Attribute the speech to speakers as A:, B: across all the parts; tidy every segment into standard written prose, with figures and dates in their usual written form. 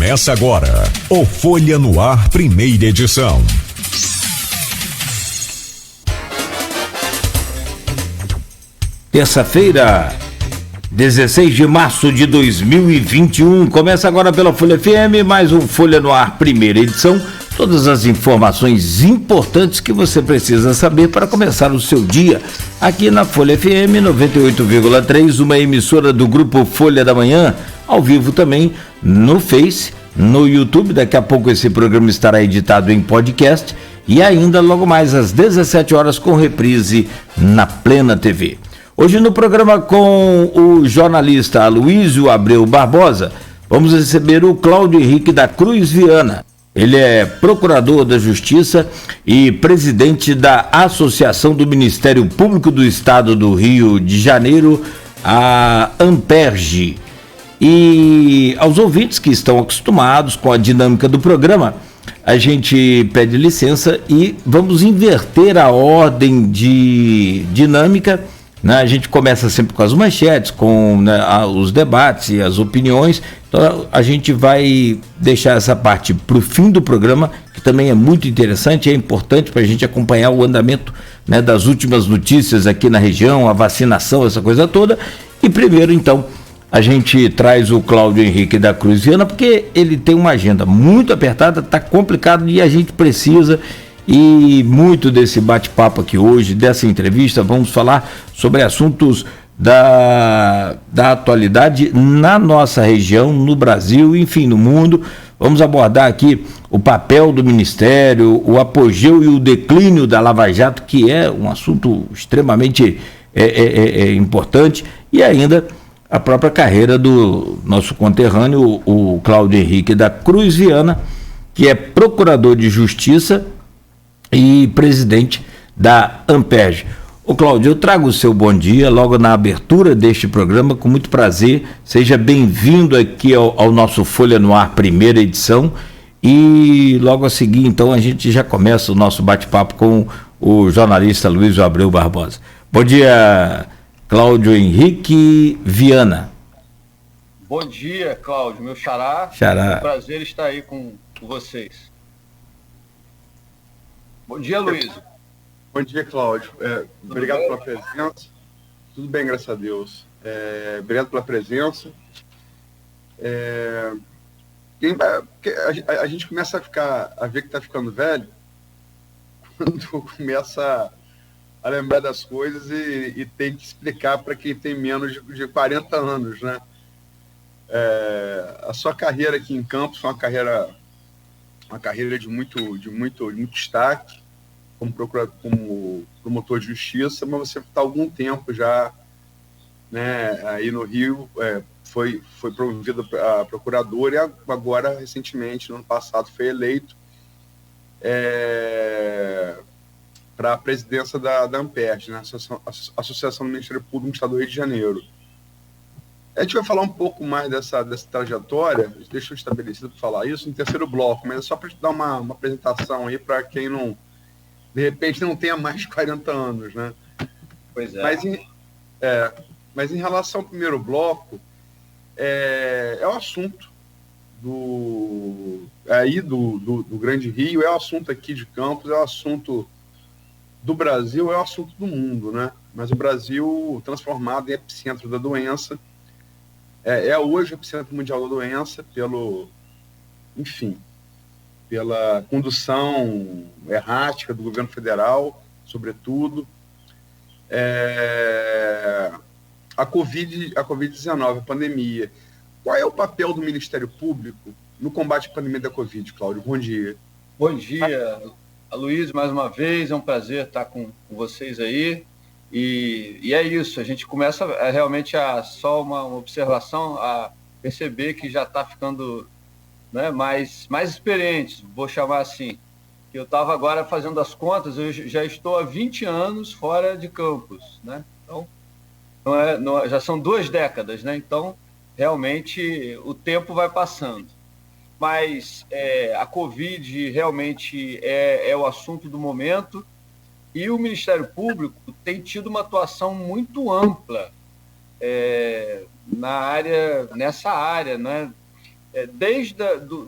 A: Começa agora o Folha no Ar, primeira edição.
B: Terça-feira, 16 de março de 2021. Começa agora pela Folha FM, mais um Folha no Ar, primeira edição. Todas as informações importantes que você precisa saber para começar o seu dia. Aqui na Folha FM 98,3, uma emissora do grupo Folha da Manhã, ao vivo também no Face, no YouTube. Daqui a pouco esse programa estará editado em podcast e ainda logo mais às 17 horas com reprise na Plena TV. Hoje no programa com o jornalista Aloysio Abreu Barbosa, vamos receber o Cláudio Henrique da Cruz Viana. Ele é procurador da Justiça e presidente da Associação do Ministério Público do Estado do Rio de Janeiro, a Amperj. E aos ouvintes que estão acostumados com a dinâmica do programa, a gente pede licença e vamos inverter a ordem de dinâmica. A gente começa sempre com as manchetes, com os debates e as opiniões. Então a gente vai deixar essa parte para o fim do programa, que também é muito interessante, é importante para a gente acompanhar o andamento das últimas notícias aqui na região, a vacinação, essa coisa toda. E primeiro, então, a gente traz o Cláudio Henrique da Cruz Viana, porque ele tem uma agenda muito apertada, está complicado e a gente precisa. E muito desse bate-papo aqui hoje, dessa entrevista, vamos falar sobre assuntos da atualidade na nossa região, no Brasil, enfim, no mundo. Vamos abordar aqui o papel do Ministério, o apogeu e o declínio da Lava Jato, que é um assunto extremamente importante, e ainda a própria carreira do nosso conterrâneo, o Cláudio Henrique da Cruz Viana, que é procurador de Justiça e presidente da Amperj. Ô Cláudio, eu trago o seu bom dia logo na abertura deste programa, com muito prazer. Seja bem-vindo aqui ao nosso Folha no Ar, primeira edição. E logo a seguir, então, a gente já começa o nosso bate-papo com o jornalista Aloysio Abreu Barbosa. Bom dia, Cláudio Henrique Viana.
C: Bom dia, Cláudio, meu xará.
B: Xará.
C: É um prazer estar aí com vocês. Bom dia, Luiz.
D: Bom dia, Cláudio. Obrigado pela presença. Tudo bem, graças a Deus. Obrigado pela presença. A gente começa a ver que está ficando velho quando começa a lembrar das coisas e tem que explicar para quem tem menos de 40 anos, né? A sua carreira aqui em Campos foi uma carreira de muito destaque como promotor de justiça, mas você está há algum tempo já, aí no Rio, foi promovido a procurador e agora, recentemente, no ano passado, foi eleito para a presidência da Amperj, né, Associação do Ministério Público do Estado do Rio de Janeiro. A gente vai falar um pouco mais dessa trajetória, deixa eu estabelecido para falar isso no terceiro bloco, mas é só para te dar uma apresentação aí para quem não, de repente, não tenha mais de 40 anos, né?
C: Pois é.
D: Mas em relação ao primeiro bloco, é o assunto do Grande Rio, é o assunto aqui de Campos, é o assunto do Brasil, é o assunto do mundo, né? Mas o Brasil transformado em epicentro da doença, hoje o epicentro mundial da doença pela condução errática do governo federal, sobretudo. A Covid-19, a pandemia. Qual é o papel do Ministério Público no combate à pandemia da Covid, Cláudio? Bom dia.
C: Bom dia, Aloysio, mais uma vez, é um prazer estar com vocês aí. E é isso, a gente começa realmente só uma observação, a perceber que já está ficando, mais experientes, vou chamar assim. Que eu estava agora fazendo as contas, eu já estou há 20 anos fora de Campos, né? Então, já são 2 décadas, né? Então, realmente, o tempo vai passando. Mas a Covid realmente é o assunto do momento. E o Ministério Público tem tido uma atuação muito ampla nessa área, né?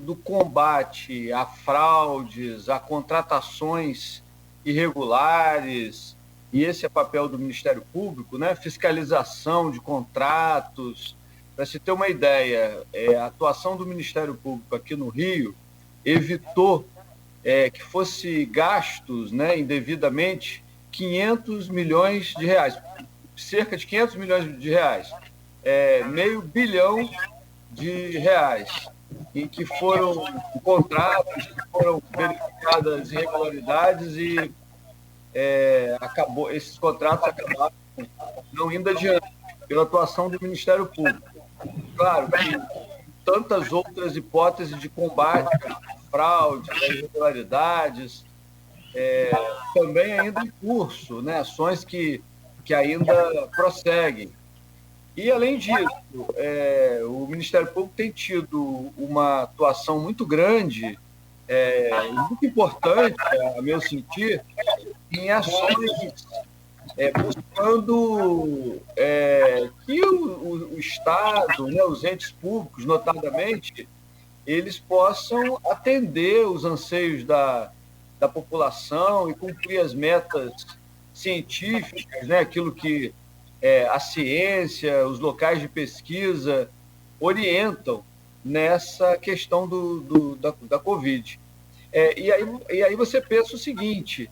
C: do combate a fraudes, a contratações irregulares, e esse é papel do Ministério Público, né? Fiscalização de contratos. Para se ter uma ideia, a atuação do Ministério Público aqui no Rio evitou que fosse gastos, né, indevidamente 500 milhões de reais, cerca de 500 milhões de reais, meio bilhão de reais, em que foram contratos, que foram verificadas irregularidades e esses contratos acabaram não indo adiante pela atuação do Ministério Público. Claro que tantas outras hipóteses de combate à fraude, às irregularidades, também ainda em curso, né? Ações que ainda prosseguem. E, além disso, o Ministério Público tem tido uma atuação muito grande, muito importante, a meu sentir, em ações buscando que o Estado, né, os entes públicos, notadamente, eles possam atender os anseios da população e cumprir as metas científicas, né, aquilo que a ciência, os locais de pesquisa orientam nessa questão da Covid. E aí você pensa o seguinte: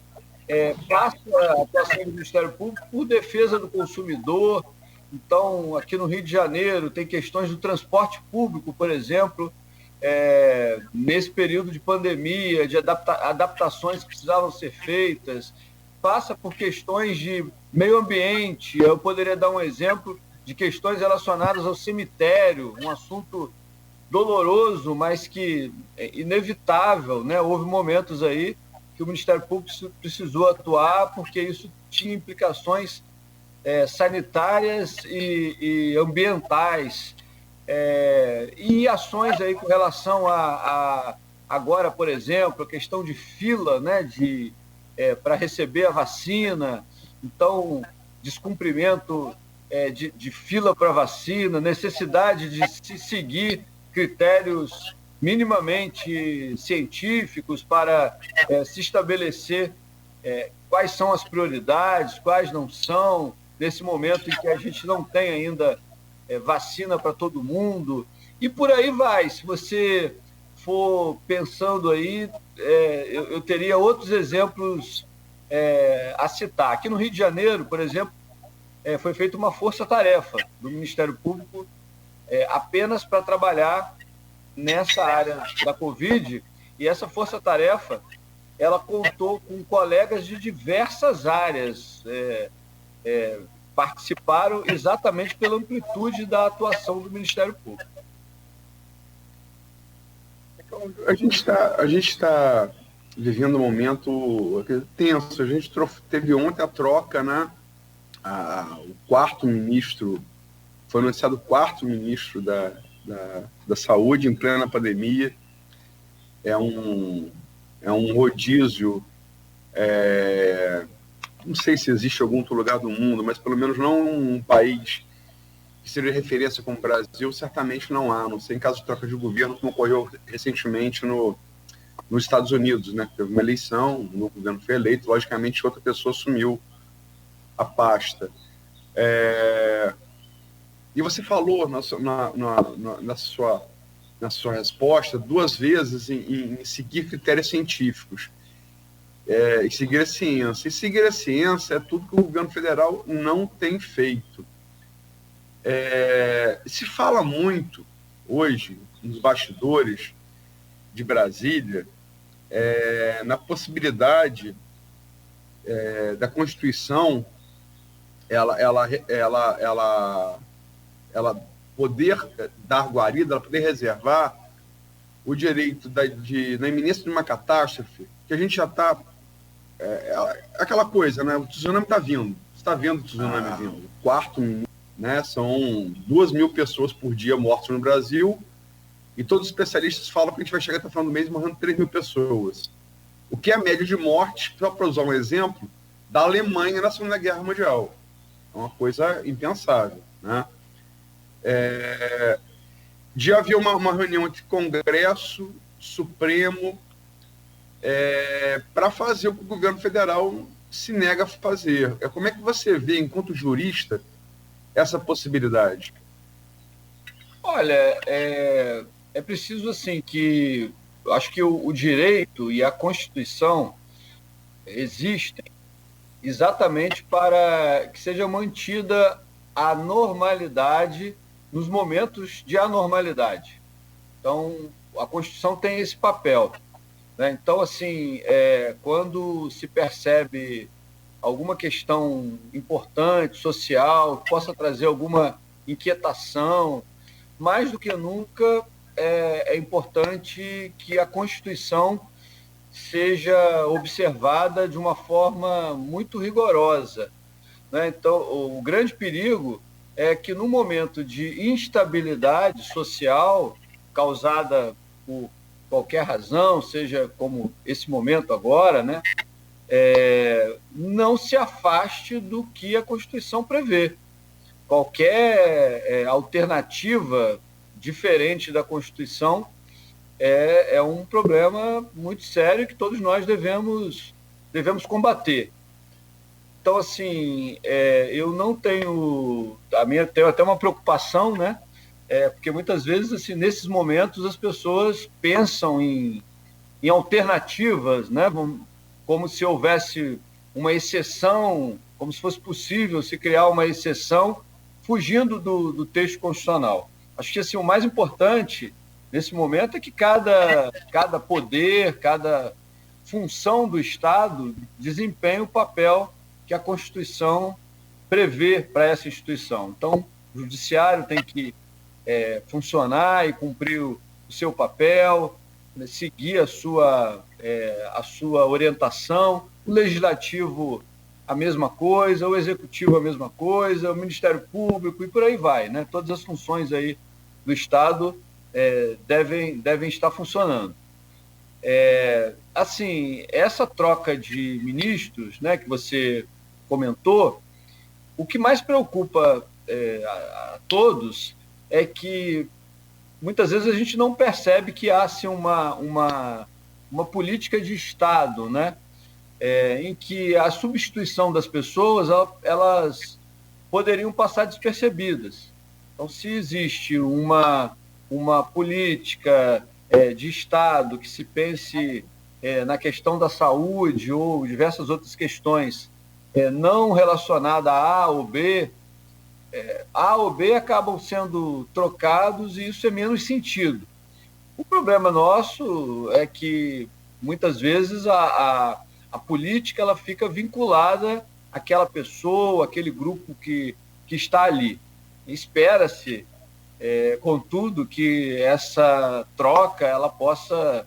C: passa a atuação do Ministério Público por defesa do consumidor. Então, aqui no Rio de Janeiro, tem questões do transporte público, por exemplo, nesse período de pandemia, de adaptações que precisavam ser feitas, passa por questões de meio ambiente. Eu poderia dar um exemplo de questões relacionadas ao cemitério, um assunto doloroso, mas que é inevitável, né? Houve momentos aí que o Ministério Público precisou atuar porque isso tinha implicações sanitárias e ambientais, e ações aí com relação a agora, por exemplo, a questão de fila, né, para receber a vacina. Então, descumprimento de fila para vacina, necessidade de se seguir critérios minimamente científicos para se estabelecer quais são as prioridades, quais não são, nesse momento em que a gente não tem ainda vacina para todo mundo, e por aí vai. Se você for pensando aí, eu teria outros exemplos a citar. Aqui no Rio de Janeiro, por exemplo, foi feita uma força-tarefa do Ministério Público apenas para trabalhar nessa área da Covid, e essa força-tarefa ela contou com colegas de diversas áreas, participaram exatamente pela amplitude da atuação do Ministério Público.
D: A gente está vivendo um momento tenso. A gente teve ontem a troca, né? O quarto ministro, foi anunciado o quarto ministro da Saúde em plena pandemia. É um rodízio, não sei se existe algum outro lugar do mundo, mas pelo menos não um país que seja referência como o Brasil, certamente não há, não sei em caso de troca de governo, como ocorreu recentemente nos Estados Unidos, né? Teve uma eleição, o novo governo foi eleito, logicamente outra pessoa assumiu a pasta. E você falou na sua resposta 2 vezes em seguir critérios científicos, e seguir a ciência. E seguir a ciência é tudo que o governo federal não tem feito. Se fala muito hoje nos bastidores de Brasília na possibilidade da Constituição ela poder dar guarida, ela poder reservar o direito na iminência de uma catástrofe, que a gente já está... aquela coisa, né? O tsunami está vindo. Você está vendo o tsunami vindo. Quarto, né? São 2.000 pessoas por dia mortas no Brasil, e todos os especialistas falam que a gente vai chegar até o final do mês morrendo 3.000 pessoas. O que é a média de mortes, só para usar um exemplo, da Alemanha na Segunda Guerra Mundial. É uma coisa impensável, né? de haver uma reunião entre Congresso, Supremo, para fazer o que o governo federal se nega a fazer. Como é que você vê, enquanto jurista, essa possibilidade?
C: Olha, é preciso, assim, que... Acho que o direito e a Constituição existem exatamente para que seja mantida a normalidade nos momentos de anormalidade. Então, a Constituição tem esse papel, né? Então, assim, quando se percebe alguma questão importante, social, que possa trazer alguma inquietação, mais do que nunca é importante que a Constituição seja observada de uma forma muito rigorosa, né? Então, o grande perigo é que no momento de instabilidade social causada por qualquer razão, seja como esse momento agora, né, não se afaste do que a Constituição prevê. Qualquer alternativa diferente da Constituição é um problema muito sério que todos nós devemos combater. Então, assim, eu não tenho... tenho até uma preocupação, né? Porque muitas vezes, assim, nesses momentos, as pessoas pensam em alternativas, né? Como se houvesse uma exceção, como se fosse possível se criar uma exceção fugindo do texto constitucional. Acho que, assim, o mais importante nesse momento é que cada poder, cada função do Estado desempenhe o papel que a Constituição prevê para essa instituição. Então, o Judiciário tem que funcionar e cumprir o seu papel, né, seguir a sua orientação, o Legislativo a mesma coisa, o Executivo a mesma coisa, o Ministério Público e por aí vai, né? Todas as funções aí do Estado devem estar funcionando. Assim, essa troca de ministros, né, que você comentou, o que mais preocupa a todos é que muitas vezes a gente não percebe que há assim, uma política de Estado, né, em que a substituição das pessoas elas poderiam passar despercebidas. Então, se existe uma política de Estado que se pense na questão da saúde ou diversas outras questões não relacionadas a ou B, A ou B acabam sendo trocados e isso é menos sentido. O problema nosso é que, muitas vezes, a política ela fica vinculada àquela pessoa, àquele grupo que está ali. Espera-se, contudo, que essa troca ela possa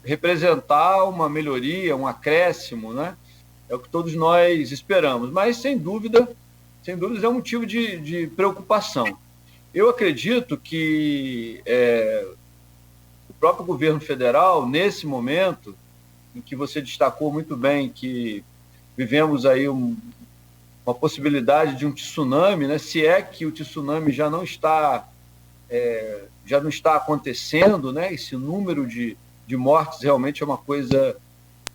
C: representar uma melhoria, um acréscimo, né? É o que todos nós esperamos, mas sem dúvida é um motivo de preocupação. Eu acredito que o próprio governo federal, nesse momento, em que você destacou muito bem que vivemos aí uma possibilidade de um tsunami, né? Se é que o tsunami já não está acontecendo, né? Esse número de mortes realmente é uma coisa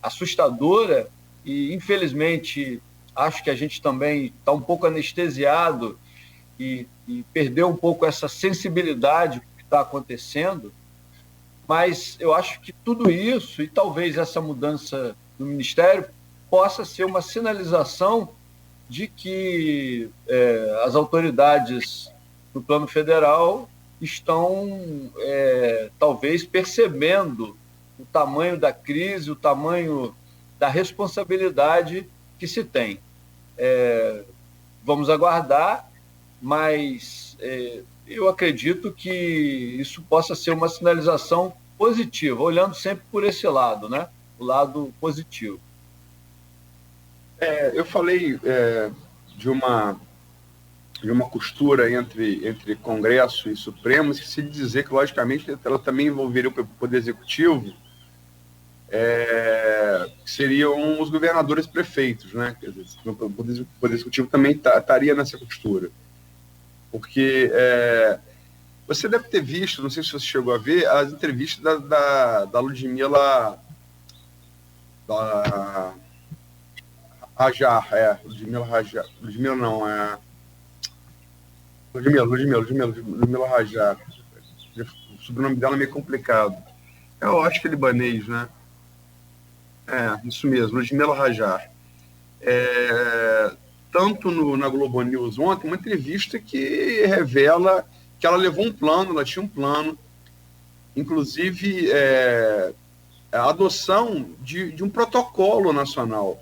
C: assustadora e, infelizmente, acho que a gente também está um pouco anestesiado e perdeu um pouco essa sensibilidade do que está acontecendo, mas eu acho que tudo isso, e talvez essa mudança no Ministério, possa ser uma sinalização de que as autoridades do plano federal estão, talvez, percebendo o tamanho da crise, o tamanho da responsabilidade que se tem. Vamos aguardar, mas eu acredito que isso possa ser uma sinalização positiva, olhando sempre por esse lado, né? O lado positivo.
D: Eu falei de uma costura entre Congresso e Supremo, esqueci de dizer que, logicamente, ela também envolveria o Poder Executivo, que seriam os governadores e prefeitos, né? Quer dizer, o Poder Executivo também estaria nessa costura. Porque Você deve ter visto, não sei se você chegou a ver, as entrevistas da Ludmila Rajar, Ludmila Rajar. Ludmila não, Ludmila Rajar. O sobrenome dela é meio complicado. Eu acho que é libanês, né? Isso mesmo, Ludmila Rajar. Tanto na Globo News ontem, uma entrevista que revela que ela levou um plano, ela tinha um plano, inclusive a adoção de um protocolo nacional,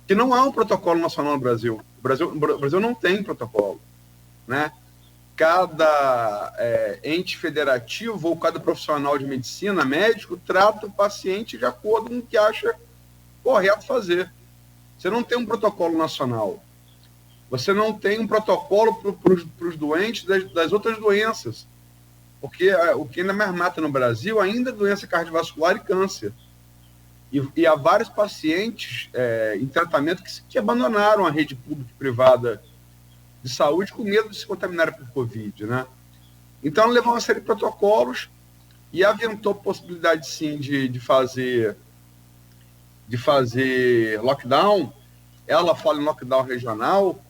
D: que não há um protocolo nacional no Brasil. O Brasil não tem protocolo, né? Cada ente federativo ou cada profissional de medicina, médico, trata o paciente de acordo com o que acha correto fazer. Você não tem um protocolo nacional. Você não tem um protocolo para os doentes das outras doenças. Porque o que ainda mais mata no Brasil ainda é doença cardiovascular e câncer. E há vários pacientes em tratamento que abandonaram a rede pública e privada de saúde com medo de se contaminarem por Covid, né? Então, ela levou uma série de protocolos e aventou a possibilidade, sim, de fazer lockdown. Ela fala em lockdown regional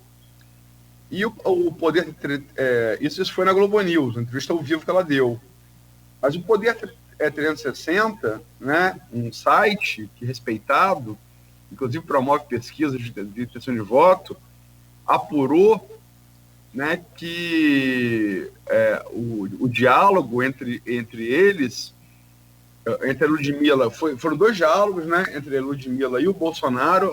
D: e o Poder... isso foi na Globo News, na entrevista ao vivo que ela deu. Mas o Poder 360, né, um site que é respeitado, inclusive promove pesquisas de intenção de voto, apurou, né, que o diálogo entre eles, entre a Ludmila, foram 2 diálogos, né, entre a Ludmila e o Bolsonaro,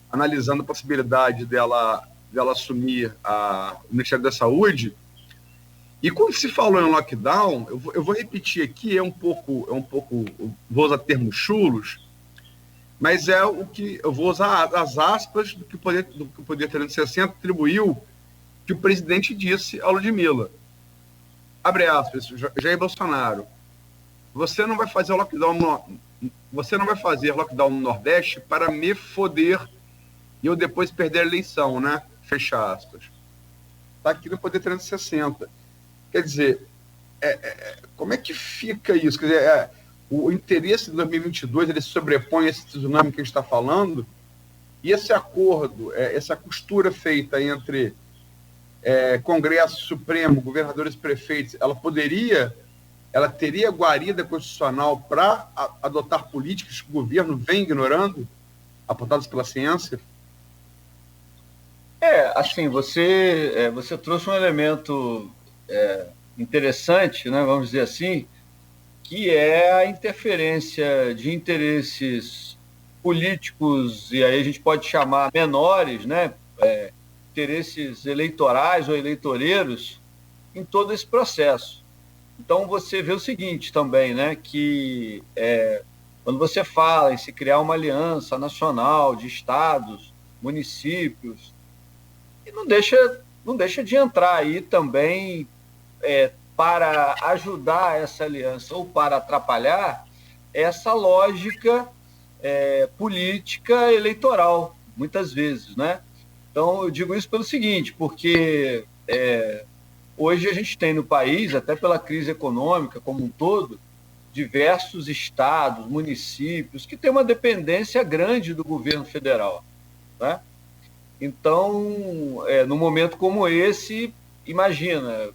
D: analisando a possibilidade dela assumir o Ministério da Saúde. E quando se falou em lockdown, eu vou repetir aqui, é um pouco, vou usar termos chulos, mas é o que eu vou usar as aspas do que o Poder 360 atribuiu, que o presidente disse a Ludmila. Abre aspas, Jair Bolsonaro, você não vai fazer lockdown no Nordeste para me foder e eu depois perder a eleição, né? Fecha aspas. Está aqui no Poder 360. Quer dizer, como é que fica isso? Quer dizer, o interesse de 2022 ele sobrepõe esse tsunami que a gente está falando, e esse acordo, essa costura feita entre Congresso, Supremo, governadores e prefeitos, ela teria guarida constitucional para adotar políticas que o governo vem ignorando, apontadas pela ciência?
C: Assim, você trouxe um elemento interessante, né, vamos dizer assim, que é a interferência de interesses políticos, e aí a gente pode chamar menores, né, interesses eleitorais ou eleitoreiros em todo esse processo. Então, você vê o seguinte também, né, que quando você fala em se criar uma aliança nacional de estados, municípios, e não deixa de entrar aí também para ajudar essa aliança ou para atrapalhar essa lógica política eleitoral, muitas vezes, né? Então, eu digo isso pelo seguinte, porque hoje a gente tem no país, até pela crise econômica como um todo, diversos estados, municípios, que têm uma dependência grande do governo federal, né? Então, num momento como esse, imagina,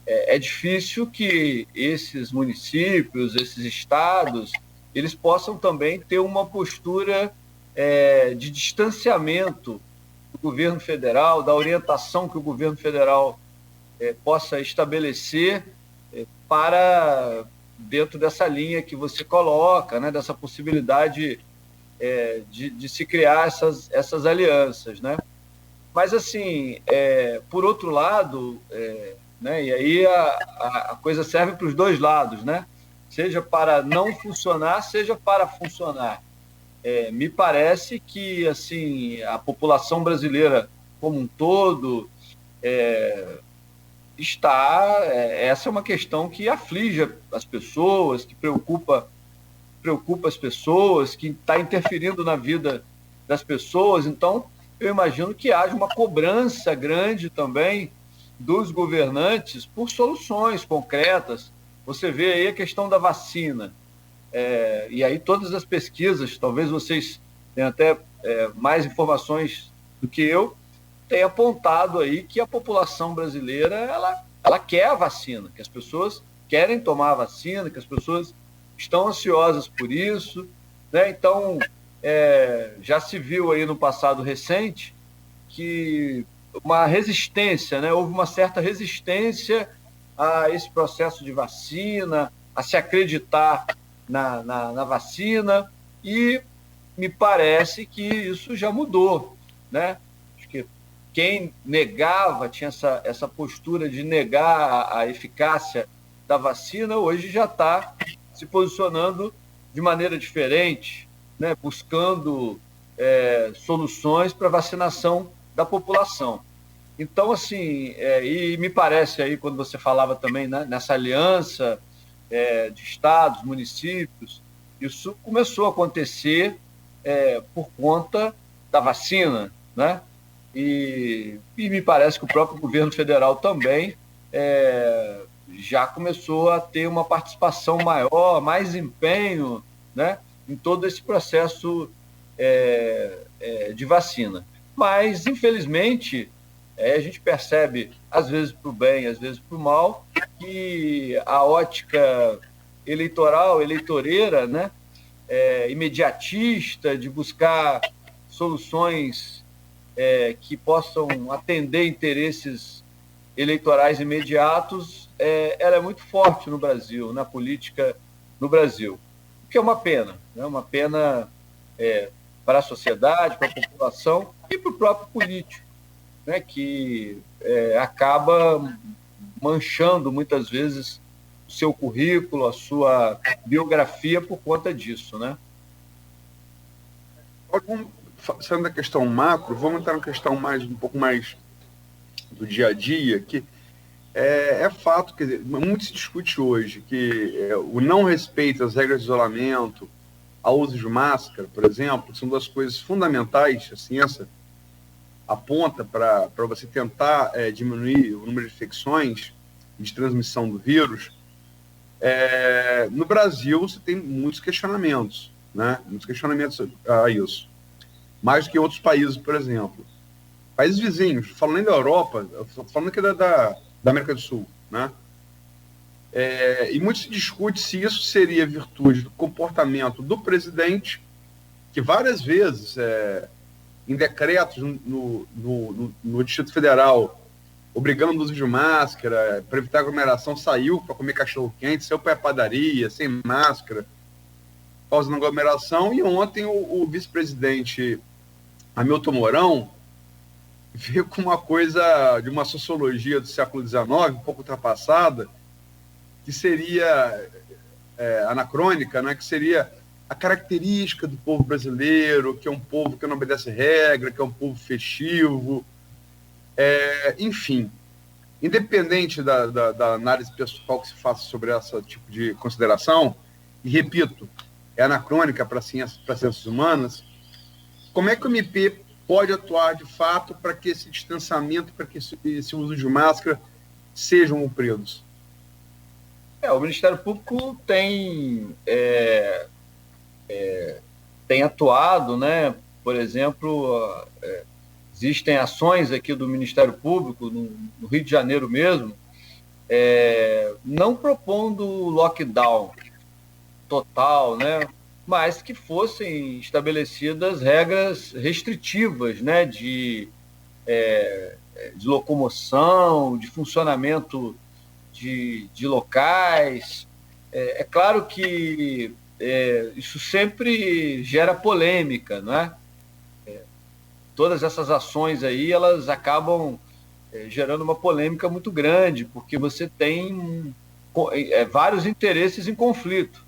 C: é difícil que esses municípios, esses estados, eles possam também ter uma postura de distanciamento do governo federal, da orientação que o governo federal possa estabelecer para dentro dessa linha que você coloca, né, dessa possibilidade de se criar essas alianças, né? Mas, assim, por outro lado, né, e aí a coisa serve para os dois lados, né? Seja para não funcionar, seja para funcionar. Me parece que, assim, a população brasileira como um todo essa é uma questão que aflige as pessoas, que preocupa as pessoas, que está interferindo na vida das pessoas. Então, eu imagino que haja uma cobrança grande também dos governantes por soluções concretas. Você vê aí a questão da vacina. E aí todas as pesquisas, talvez vocês tenham até mais informações do que eu, têm apontado aí que a população brasileira ela quer a vacina, que as pessoas querem tomar a vacina, que as pessoas estão ansiosas por isso, né? Então, já se viu aí no passado recente que uma resistência, né? Houve uma certa resistência a esse processo de vacina, a se acreditar na vacina, e me parece que isso já mudou, né? Acho que quem negava, tinha essa postura de negar a eficácia da vacina, hoje já está se posicionando de maneira diferente, né? Buscando soluções para a vacinação da população. Então, assim, e me parece aí, quando você falava também, né, nessa aliança de estados, municípios, isso começou a acontecer por conta da vacina, né? E me parece que o próprio governo federal também já começou a ter uma participação maior, mais empenho, né, em todo esse processo de vacina. Mas, infelizmente, a gente percebe, às vezes para o bem, às vezes para o mal, que a ótica eleitoreira, né, imediatista, de buscar soluções que possam atender interesses eleitorais imediatos, ela é muito forte no Brasil, na política no Brasil. O que é uma pena, né? Uma pena para a sociedade, para a população e para o próprio político, né? Que acaba manchando muitas vezes o seu currículo, a sua biografia por conta disso, né?
D: Saindo da questão macro, vamos entrar na questão um pouco mais do dia a dia, que é fato, quer dizer, muito se discute hoje que o não respeito às regras de isolamento, ao uso de máscara, por exemplo, são duas coisas fundamentais. A ciência aponta para você tentar diminuir o número de infecções e de transmissão do vírus. No Brasil, você tem muitos questionamentos, né? Muitos questionamentos a isso. Mais do que outros países, por exemplo. Países vizinhos, falando nem da Europa, falando aqui da América do Sul, né? E muito se discute se isso seria virtude do comportamento do presidente, que várias vezes, em decretos no Distrito Federal, obrigando o uso de máscara, para evitar aglomeração, saiu para comer cachorro-quente, saiu para a padaria, sem máscara, causando aglomeração. E ontem o vice-presidente Hamilton Mourão veio com uma coisa de uma sociologia do século XIX, um pouco ultrapassada, que seria anacrônica, né? Que seria a característica do povo brasileiro, que é um povo que não obedece regra, que é um povo festivo. Enfim, independente da análise pessoal que se faça sobre esse tipo de consideração, e repito, é anacrônica para ciências humanas, como é que o MP pode atuar de fato para que esse distanciamento, para que esse uso de máscara sejam cumpridos?
C: O Ministério Público tem atuado, né? Por exemplo, existem ações aqui do Ministério Público, no Rio de Janeiro mesmo, não propondo lockdown total, né? Mas que fossem estabelecidas regras restritivas, né? De locomoção, de funcionamento de locais. É claro que isso sempre gera polêmica, não é? Todas essas ações aí, elas acabam gerando uma polêmica muito grande, porque você tem vários interesses em conflito.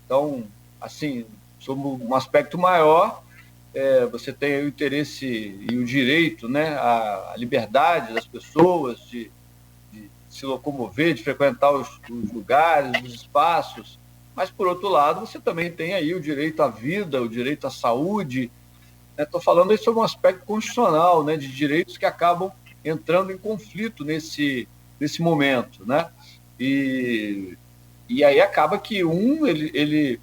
C: Então, assim, sob um aspecto maior, você tem o interesse e o direito, né, à liberdade das pessoas de se locomover, de frequentar os lugares, os espaços, mas, por outro lado, você também tem aí o direito à vida, o direito à saúde. Estou falando aí sobre um aspecto constitucional, né, de direitos que acabam entrando em conflito nesse momento, né? E aí acaba que ele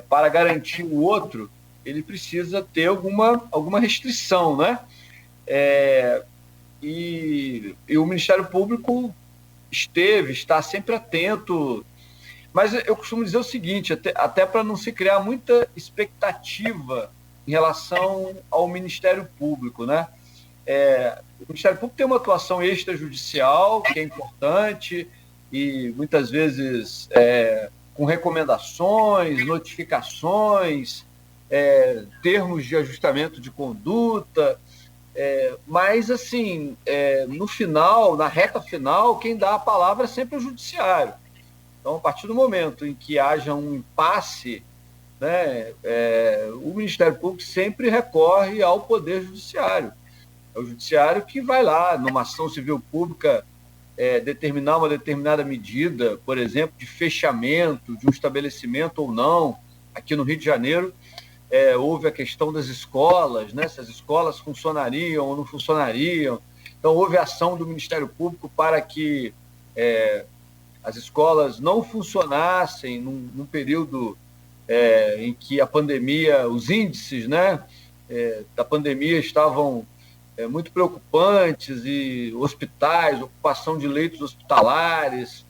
C: para garantir o outro, ele precisa ter alguma restrição, né? E o Ministério Público está sempre atento, mas eu costumo dizer o seguinte, até para não se criar muita expectativa em relação ao Ministério Público, né? O Ministério Público tem uma atuação extrajudicial, que é importante, e muitas vezes com recomendações, notificações, termos de ajustamento de conduta, mas, assim, no final, na reta final, quem dá a palavra é sempre o Judiciário. Então, a partir do momento em que haja um impasse, né, o Ministério Público sempre recorre ao Poder Judiciário. É o Judiciário que vai lá, numa ação civil pública, determinar uma determinada medida, por exemplo, de fechamento de um estabelecimento ou não. Aqui no Rio de Janeiro, houve a questão das escolas, né, se as escolas funcionariam ou não funcionariam. Então, houve ação do Ministério Público para que as escolas não funcionassem num período em que a pandemia, os índices, né, da pandemia estavam muito preocupantes, e hospitais, ocupação de leitos hospitalares,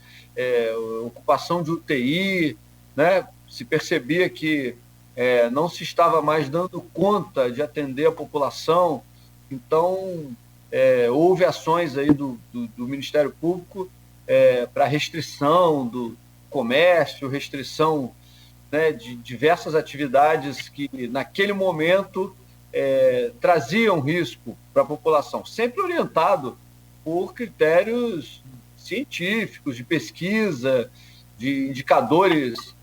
C: ocupação de UTI, né, se percebia que não se estava mais dando conta de atender a população. Então, houve ações aí do Ministério Público para restrição do comércio, restrição, né, de diversas atividades que, naquele momento, traziam risco para a população, sempre orientado por critérios científicos, de pesquisa, de indicadores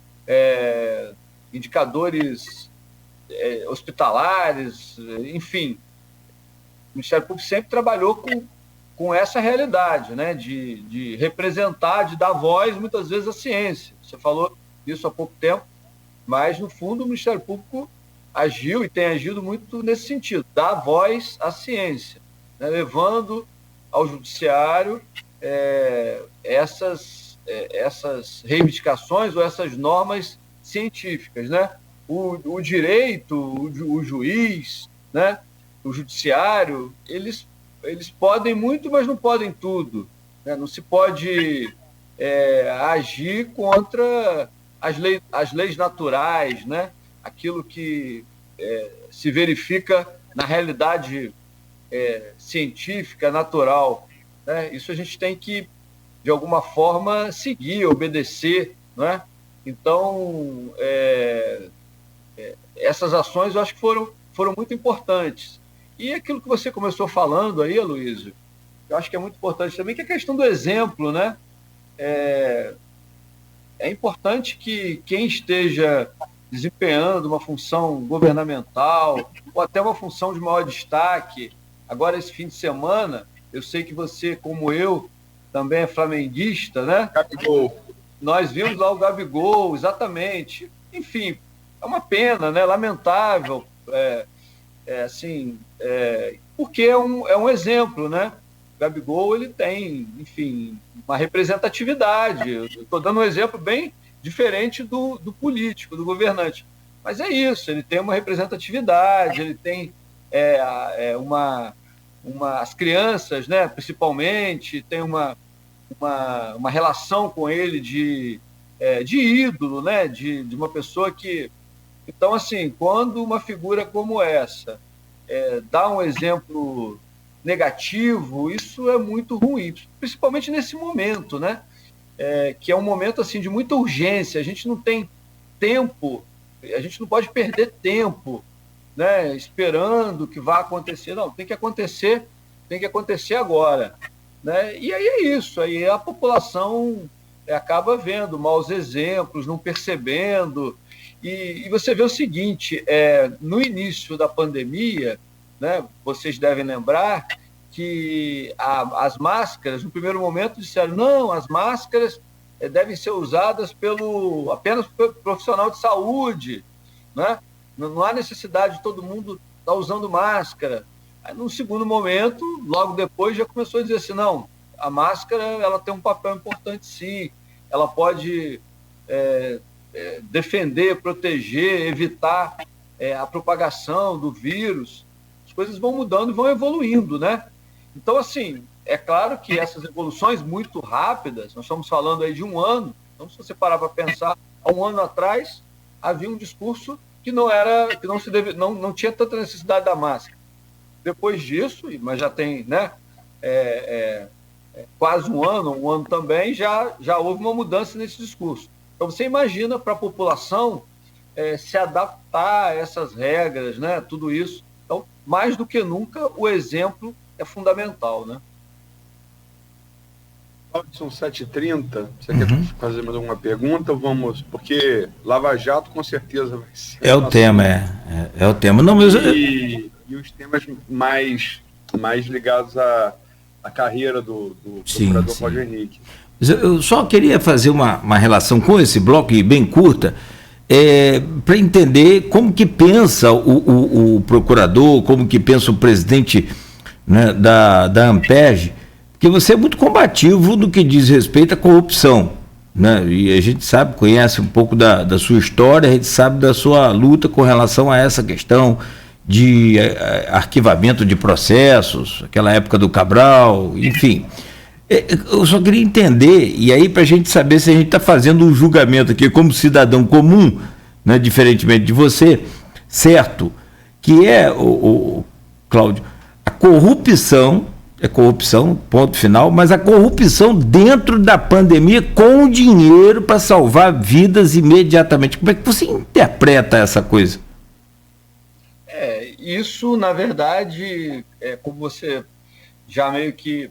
C: hospitalares, enfim. O Ministério Público sempre trabalhou com essa realidade, né, de representar, de dar voz, muitas vezes, à ciência. Você falou isso há pouco tempo, mas, no fundo, o Ministério Público agiu e tem agido muito nesse sentido, dar voz à ciência, né, levando ao Judiciário essas reivindicações ou essas normas científicas, né? O direito, o juiz, né, o Judiciário, eles podem muito, mas não podem tudo, né? Não se pode agir contra as leis naturais, né? Aquilo que se verifica na realidade científica, natural, né? Isso a gente tem que, de alguma forma, seguir, obedecer, né? Então, essas ações eu acho que foram muito importantes. E aquilo que você começou falando aí, Aloysio, eu acho que é muito importante também, que é a questão do exemplo, né? É importante que quem esteja desempenhando uma função governamental ou até uma função de maior destaque, agora esse fim de semana, eu sei que você, como eu, também é flamenguista, né?
D: Gabigol.
C: Nós vimos lá o Gabigol, exatamente. Enfim, é uma pena, né? Lamentável, porque é um exemplo, né? O Gabigol, ele tem, enfim, uma representatividade. Eu estou dando um exemplo bem diferente do político, do governante. Mas é isso, ele tem uma representatividade, ele tem as crianças, né, principalmente, tem uma relação com ele de ídolo, né, de uma pessoa que... Então, assim, quando uma figura como essa dá um exemplo negativo, isso é muito ruim, principalmente nesse momento, né? Que é um momento assim, de muita urgência, a gente não tem tempo, a gente não pode perder tempo, né, esperando que vá acontecer, não, tem que acontecer agora, né? E aí é isso, aí a população acaba vendo maus exemplos, não percebendo, e você vê o seguinte, no início da pandemia, né, vocês devem lembrar que as máscaras, no primeiro momento, disseram, não, as máscaras devem ser usadas apenas pelo profissional de saúde, né? Não há necessidade de todo mundo estar usando máscara. Aí, num segundo momento, logo depois, já começou a dizer assim, não, a máscara ela tem um papel importante sim, ela pode defender, proteger, evitar a propagação do vírus. As coisas vão mudando e vão evoluindo, né? Então, assim, é claro que essas evoluções muito rápidas, nós estamos falando aí de um ano, então se você parar para pensar, há um ano atrás havia um discurso que não tinha tanta necessidade da máscara. Depois disso, mas já tem, né, quase um ano também, já houve uma mudança nesse discurso. Então você imagina para a população se adaptar a essas regras, né, tudo isso. Então, mais do que nunca, o exemplo é fundamental, né?
D: São 7h30, você quer fazer mais alguma pergunta? Vamos, porque Lava Jato com certeza vai ser.
B: É o tema, é o tema. Não, mas...
D: E os temas mais ligados à carreira do procurador Cláudio Henrique.
B: Eu só queria fazer uma relação com esse bloco, e bem curta, para entender como que pensa o procurador, como que pensa o presidente, né, da Ampeg, porque você é muito combativo no que diz respeito à corrupção, né? E a gente sabe, conhece um pouco da sua história, a gente sabe da sua luta com relação a essa questão de arquivamento de processos, aquela época do Cabral, enfim. Eu só queria entender, e aí para a gente saber se a gente está fazendo um julgamento aqui como cidadão comum, né, diferentemente de você, certo, que o Cláudio, a corrupção, é corrupção, ponto final, mas a corrupção dentro da pandemia com dinheiro para salvar vidas imediatamente. Como é que você interpreta essa coisa?
C: Isso, na verdade, como você já meio que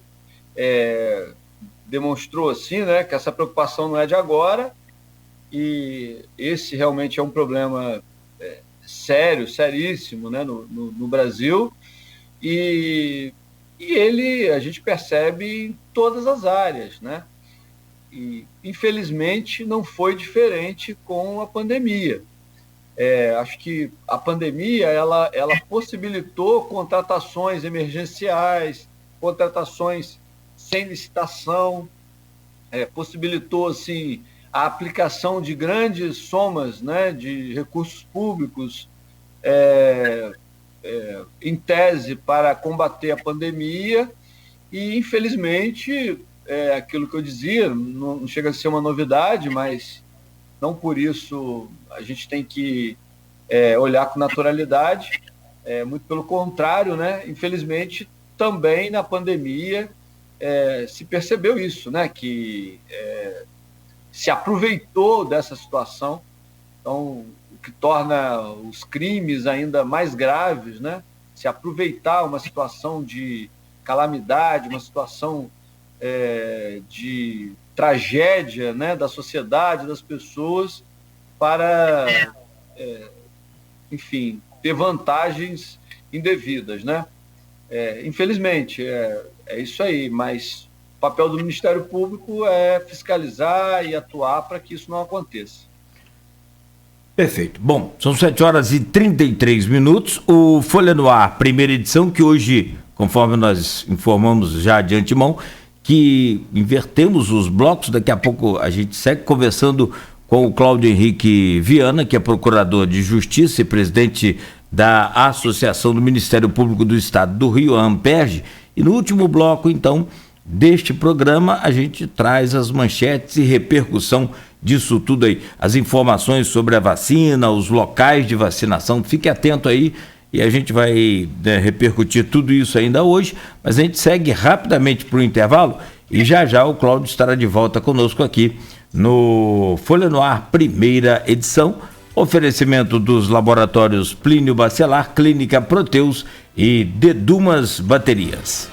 C: demonstrou assim, né, que essa preocupação não é de agora, e esse realmente é um problema sério, seríssimo, né, no Brasil, e ele, a gente percebe em todas as áreas, né? E, infelizmente, não foi diferente com a pandemia. Acho que a pandemia, ela possibilitou contratações emergenciais, contratações sem licitação, possibilitou, assim, a aplicação de grandes somas, né, de recursos públicos, em tese, para combater a pandemia, e, infelizmente, aquilo que eu dizia, não chega a ser uma novidade, mas não por isso a gente tem que olhar com naturalidade, muito pelo contrário, né? Infelizmente, também na pandemia se percebeu isso, né? Que se aproveitou dessa situação, então, o que torna os crimes ainda mais graves, né? Se aproveitar uma situação de calamidade, uma situação de tragédia, né, da sociedade, das pessoas, para, enfim, ter vantagens indevidas, né? Infelizmente, é isso aí, mas o papel do Ministério Público é fiscalizar e atuar para que isso não aconteça.
B: Perfeito. Bom, são 7h33, o Folha no Ar, primeira edição, que hoje, conforme nós informamos já de antemão, que invertemos os blocos, daqui a pouco a gente segue conversando com o Cláudio Henrique Viana, que é procurador de Justiça e presidente da Associação do Ministério Público do Estado do Rio, a Ampeg, e no último bloco, então, deste programa, a gente traz as manchetes e repercussão disso tudo aí, as informações sobre a vacina, os locais de vacinação. Fique atento aí e a gente vai repercutir tudo isso ainda hoje, mas a gente segue rapidamente para o intervalo e já o Cláudio estará de volta conosco aqui no Folha no Ar, primeira edição, oferecimento dos laboratórios Plínio Bacelar, Clínica Proteus e Dedumas Baterias.